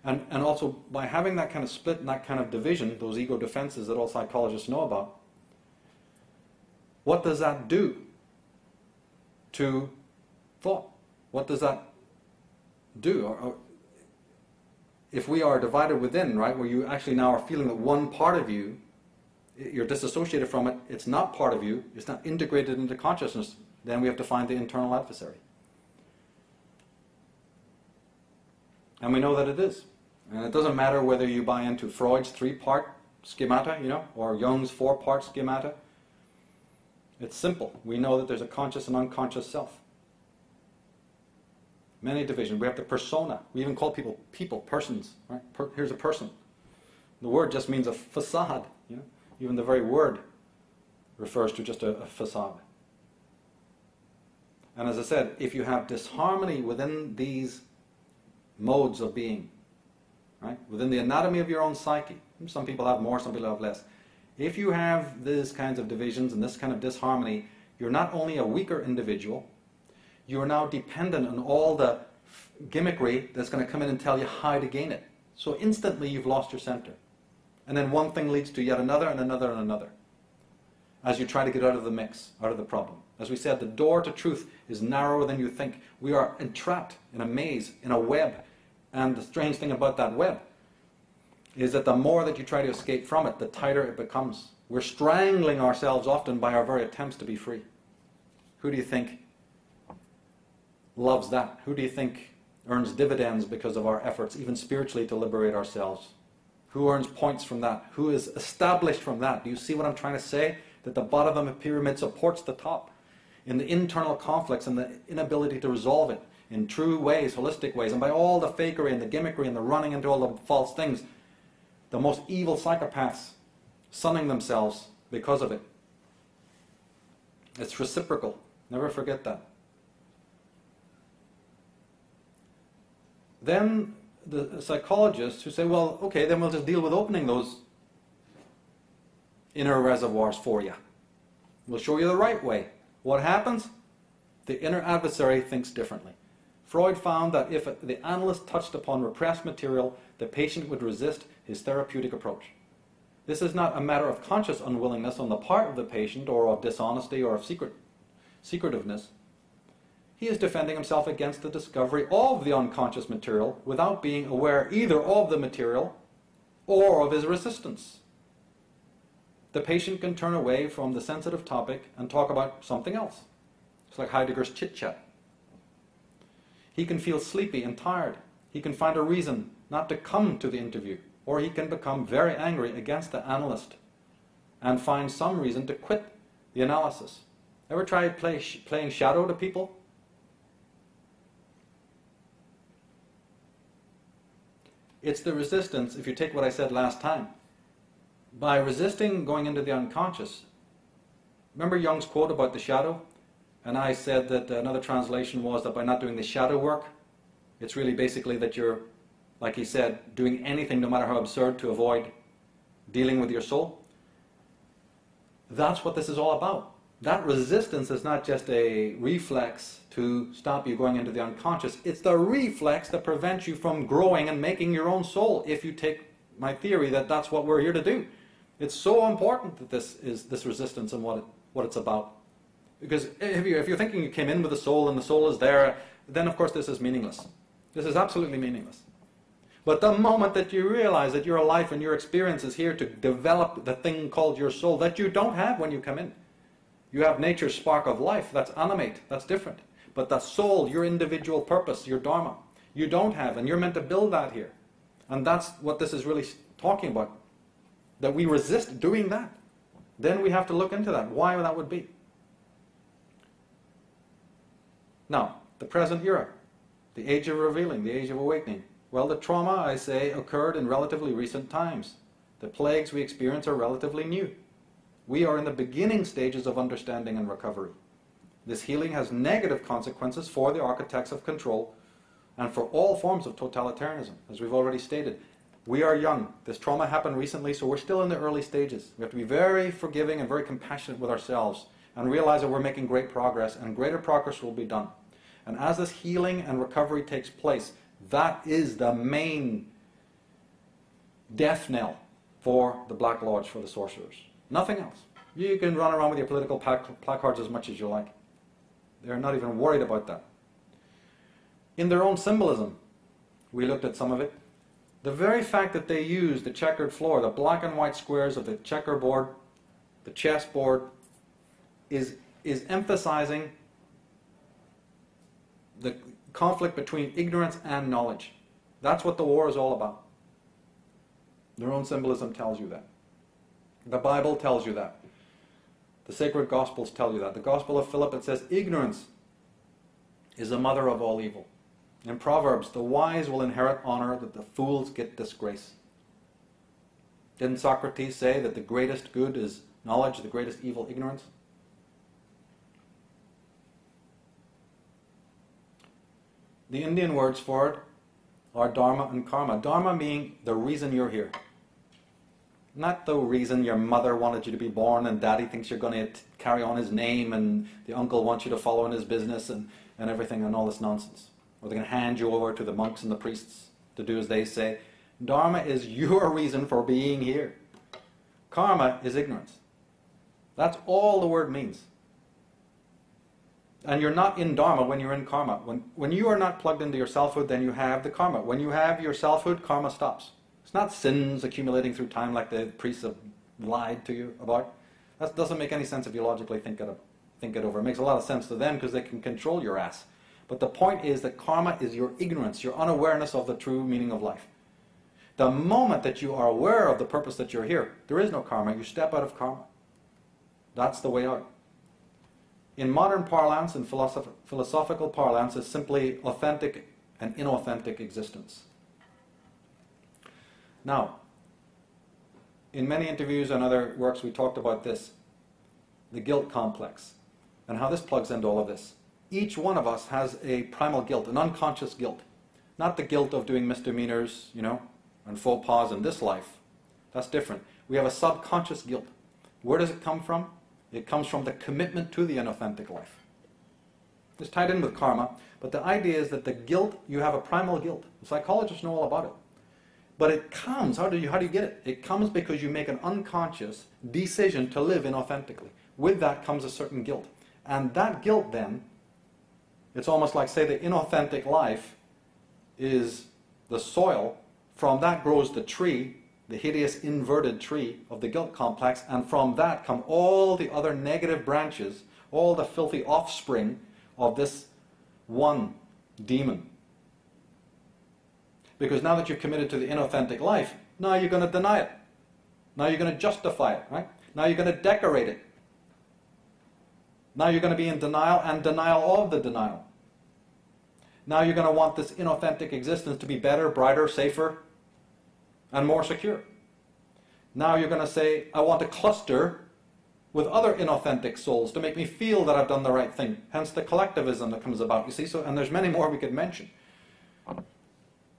And also, by having that kind of split and that kind of division, those ego defenses that all psychologists know about, what does that do to thought? What does that do? If we are divided within, right, where you actually now are feeling that one part of you, you're disassociated from it, it's not part of you, it's not integrated into consciousness, then we have to find the internal adversary. And we know that it is. And it doesn't matter whether you buy into Freud's 3-part schemata, or Jung's 4-part schemata. It's simple. We know that there's a conscious and unconscious self. Many divisions. We have the persona. We even call people persons. Right? Here's a person. The word just means a facade. Even the very word refers to just a facade. And as I said, if you have disharmony within these modes of being, right, within the anatomy of your own psyche, some people have more, some people have less. If you have these kinds of divisions and this kind of disharmony, you're not only a weaker individual, you are now dependent on all the gimmickry that's going to come in and tell you how to gain it. So instantly you've lost your center. And then one thing leads to yet another and another and another, as you try to get out of the mix, out of the problem. As we said, the door to truth is narrower than you think. We are entrapped in a maze, in a web. And the strange thing about that web is that the more that you try to escape from it, the tighter it becomes. We're strangling ourselves often by our very attempts to be free. Who do you think loves that? Who do you think earns dividends because of our efforts, even spiritually, to liberate ourselves? Who earns points from that? Who is established from that? Do you see what I'm trying to say? That the bottom of the pyramid supports the top in the internal conflicts and the inability to resolve it in true ways, holistic ways, and by all the fakery and the gimmickry and the running into all the false things. The most evil psychopaths sunning themselves because of it. It's reciprocal. Never forget that. Then the psychologists who say, well, okay, then we'll just deal with opening those inner reservoirs for you. We'll show you the right way. What happens? The inner adversary thinks differently. Freud found that if the analyst touched upon repressed material, the patient would resist his therapeutic approach. This is not a matter of conscious unwillingness on the part of the patient, or of dishonesty, or of secretiveness. He is defending himself against the discovery of the unconscious material without being aware either of the material or of his resistance. The patient can turn away from the sensitive topic and talk about something else. It's like Heidegger's chit-chat. He can feel sleepy and tired. He can find a reason not to come to the interview, or he can become very angry against the analyst and find some reason to quit the analysis. Ever tried playing shadow to people? It's the resistance, if you take what I said last time. By resisting going into the unconscious, remember Jung's quote about the shadow? And I said that another translation was that by not doing the shadow work, it's really basically that you're, like he said, doing anything, no matter how absurd, to avoid dealing with your soul. That's what this is all about. That resistance is not just a reflex to stop you going into the unconscious. It's the reflex that prevents you from growing and making your own soul, if you take my theory that that's what we're here to do. It's so important that this resistance and what it's about. Because if you're thinking you came in with the soul and the soul is there, then of course this is meaningless. This is absolutely meaningless. But the moment that you realize that your life and your experience is here to develop the thing called your soul that you don't have when you come in. You have nature's spark of life, that's animate, that's different. But the soul, your individual purpose, your dharma, you don't have, and you're meant to build that here. And that's what this is really talking about. That we resist doing that. Then we have to look into that, why that would be. Now, the present era, the age of revealing, the age of awakening. Well, the trauma, I say, occurred in relatively recent times. The plagues we experience are relatively new. We are in the beginning stages of understanding and recovery. This healing has negative consequences for the architects of control and for all forms of totalitarianism, as we've already stated. We are young. This trauma happened recently, so we're still in the early stages. We have to be very forgiving and very compassionate with ourselves and realize that we're making great progress, and greater progress will be done. And as this healing and recovery takes place, that is the main death knell for the Black Lodge, for the sorcerers. Nothing else. You can run around with your political placards as much as you like. They're not even worried about that. In their own symbolism, we looked at some of it. The very fact that they use the checkered floor, the black and white squares of the checkerboard, the chessboard, is emphasizing the conflict between ignorance and knowledge. That's what the war is all about. Their own symbolism tells you that. The Bible tells you that. The sacred Gospels tell you that. The Gospel of Philip, it says, ignorance is the mother of all evil. In Proverbs, the wise will inherit honor, that the fools get disgrace. Didn't Socrates say that the greatest good is knowledge, the greatest evil ignorance? The Indian words for it are dharma and karma. Dharma meaning the reason you're here. Not the reason your mother wanted you to be born and daddy thinks you're going to carry on his name and the uncle wants you to follow in his business and everything and all this nonsense. Or they're going to hand you over to the monks and the priests to do as they say. Dharma is your reason for being here. Karma is ignorance. That's all the word means. And you're not in dharma when you're in karma. When you are not plugged into your selfhood, then you have the karma. When you have your selfhood, karma stops. It's not sins accumulating through time like the priests have lied to you about. That doesn't make any sense if you logically think it over. It makes a lot of sense to them because they can control your ass. But the point is that karma is your ignorance, your unawareness of the true meaning of life. The moment that you are aware of the purpose that you're here, there is no karma. You step out of karma. That's the way out. In modern parlance and philosophical parlance, is simply authentic and inauthentic existence. Now, in many interviews and other works we talked about this, the guilt complex, and how this plugs into all of this. Each one of us has a primal guilt, an unconscious guilt. Not the guilt of doing misdemeanors, and faux pas in this life. That's different. We have a subconscious guilt. Where does it come from? It comes from the commitment to the inauthentic life. It's tied in with karma, but the idea is that the guilt, you have a primal guilt. The psychologists know all about it. But it comes, how do you get it? It comes because you make an unconscious decision to live inauthentically. With that comes a certain guilt. And that guilt then, it's almost like, say, the inauthentic life is the soil. From that grows the tree, the hideous inverted tree of the guilt complex, and from that come all the other negative branches, all the filthy offspring of this one demon. Because now that you've committed to the inauthentic life, now you're going to deny it. Now you're going to justify it, right? Now you're going to decorate it. Now you're going to be in denial and denial of the denial. Now you're going to want this inauthentic existence to be better, brighter, safer, and more secure. Now you're going to say, I want to cluster with other inauthentic souls to make me feel that I've done the right thing. Hence the collectivism that comes about. You see, and there's many more we could mention.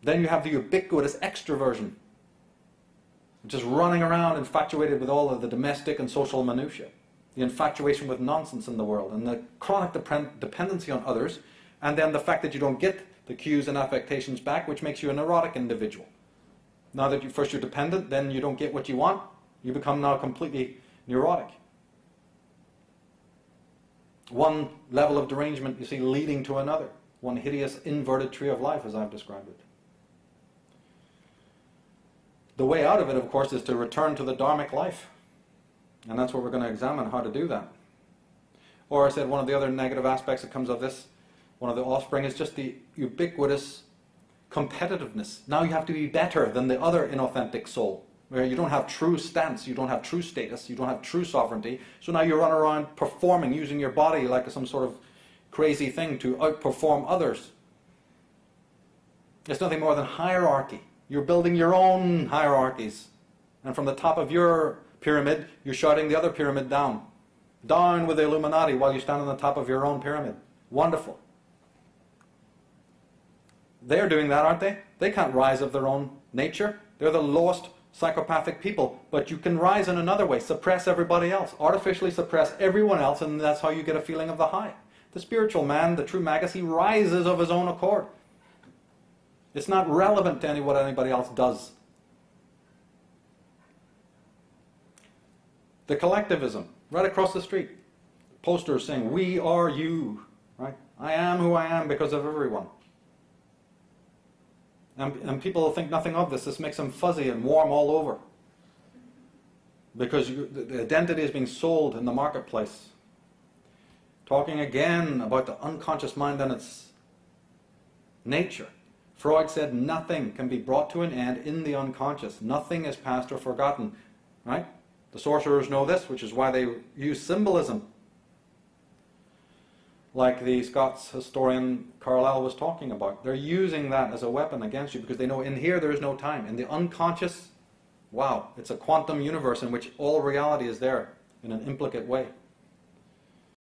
Then you have the ubiquitous extroversion, which is running around infatuated with all of the domestic and social minutiae. The infatuation with nonsense in the world, and the chronic dependency on others, and then the fact that you don't get the cues and affectations back, which makes you a neurotic individual. Now that you're dependent, then you don't get what you want, you become now completely neurotic. One level of derangement, you see, leading to another. One hideous inverted tree of life, as I've described it. The way out of it, of course, is to return to the dharmic life. And that's what we're going to examine, how to do that. Or I said one of the other negative aspects that comes of this, one of the offspring, is just the ubiquitous competitiveness. Now you have to be better than the other inauthentic soul, where you don't have true stance, you don't have true status, you don't have true sovereignty. So now you run around performing, using your body like some sort of crazy thing to outperform others. It's nothing more than hierarchy. You're building your own hierarchies. And from the top of your pyramid, you're shouting the other pyramid down. Down with the Illuminati while you stand on the top of your own pyramid. Wonderful. They're doing that, aren't they? They can't rise of their own nature. They're the lowest psychopathic people. But you can rise in another way. Suppress everybody else. Artificially suppress everyone else, and that's how you get a feeling of the high. The spiritual man, the true magus, he rises of his own accord. It's not relevant to what anybody else does. The collectivism, right across the street. Posters saying, we are you, right? I am who I am because of everyone. And people think nothing of this. This makes them fuzzy and warm all over. Because the identity is being sold in the marketplace. Talking again about the unconscious mind and its nature. Freud said nothing can be brought to an end in the unconscious. Nothing is past or forgotten. Right? The sorcerers know this, which is why they use symbolism. Like the Scots historian Carlyle was talking about. They're using that as a weapon against you because they know in here there is no time. In the unconscious, wow, it's a quantum universe in which all reality is there in an implicate way.